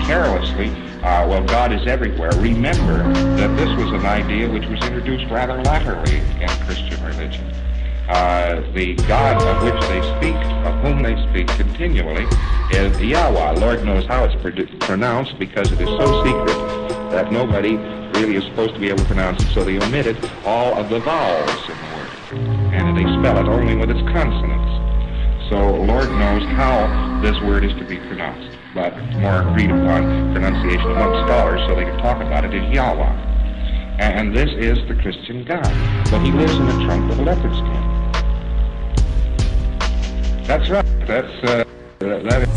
carelessly, well, God is everywhere. Remember that this was an idea which was introduced rather latterly in Christian religion. The God of which they speak, of whom they speak continually, is Yahweh. Lord knows how it's pronounced, because it is so secret that nobody really is supposed to be able to pronounce it, so they omitted all of the vowels in the word, and they spell it only with its consonants. So Lord knows how this word is to be pronounced, but more agreed upon pronunciation among scholars so they can talk about it is Yahweh. And this is the Christian God, but he lives in the trunk of a leopard skin. That's right. That is.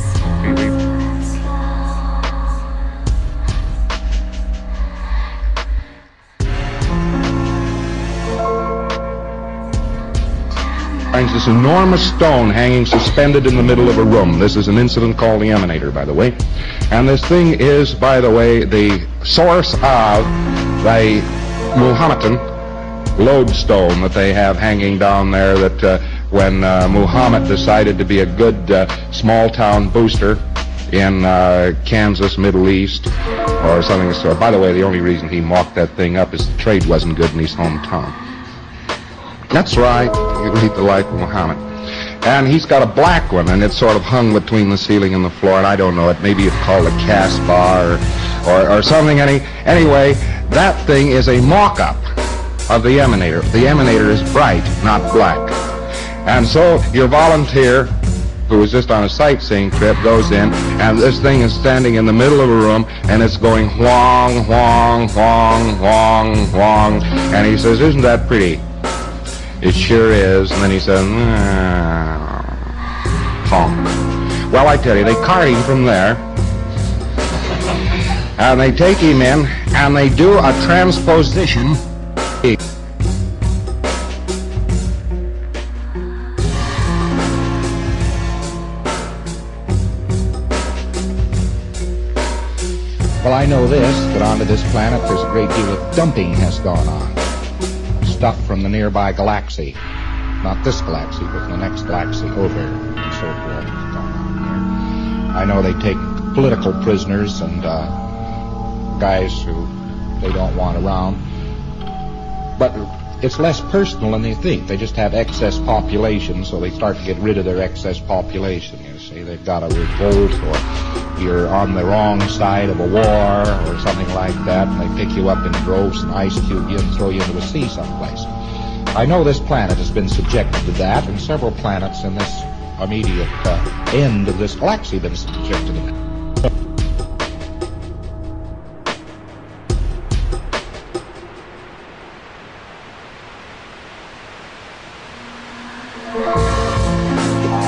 Finds this enormous stone hanging suspended in the middle of a room. This is an incident called the Emanator, by the way. And this thing is, by the way, the source of the Muhammadan lodestone that they have hanging down there, that when Muhammad decided to be a good small-town booster in Kansas, Middle East, or something. So, by the way, the only reason he mocked that thing up is the trade wasn't good in his hometown. That's right, you lead the life of Muhammad. And he's got a black one, and it's sort of hung between the ceiling and the floor, and I don't know, maybe it's called a Casbah or something. Anyway, that thing is a mock-up of the Emanator. The Emanator is bright, not black. And so your volunteer, who was just on a sightseeing trip, goes in, and this thing is standing in the middle of a room, and it's going whong, whong, whong, whong, whong, and he says, "Isn't that pretty?" "It sure is." And then he says, honk. Well, I tell you, they cart him from there, and they take him in, and they do a transposition. Well, I know this, that onto this planet there's a great deal of dumping has gone on. Stuff from the nearby galaxy. Not this galaxy, but the next galaxy over, and so forth. I know they take political prisoners and guys who they don't want around. But it's less personal than they think. They just have excess population, so they start to get rid of their excess population. You see, they've got a revolt, or you're on the wrong side of a war or something like that, and they pick you up in droves and ice cube you and throw you into a sea someplace. I know this planet has been subjected to that, and several planets in this immediate end of this galaxy have been subjected to that.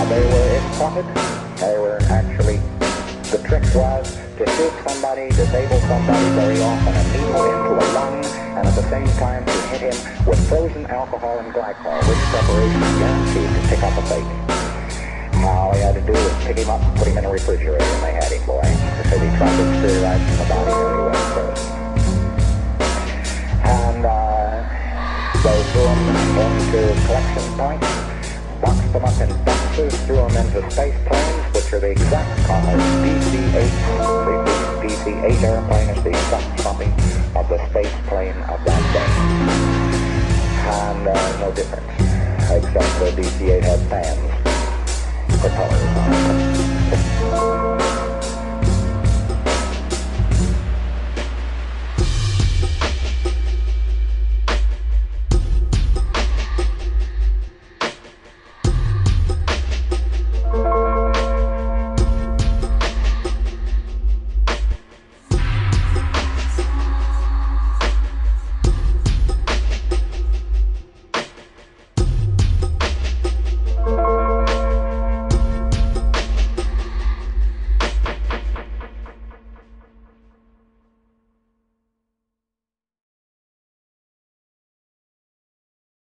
They were imported. They were actually, the trick was to shoot somebody, disable somebody, very often a needle into a lung, and at the same time to hit him with frozen alcohol and glycol, which preparation is guaranteed to pick up a fake. All he had to do was pick him up and put him in a refrigerator, and they had him, boy. Because he tried to sterilize from the body anyway first. And they threw him into collection points, boxed them up in boxes, threw them into space planes, which are the exact DC-8. The DC-8 airplane is the exact copy of the space plane of that day. And no difference, except the DC-8 had fans, propellers on it.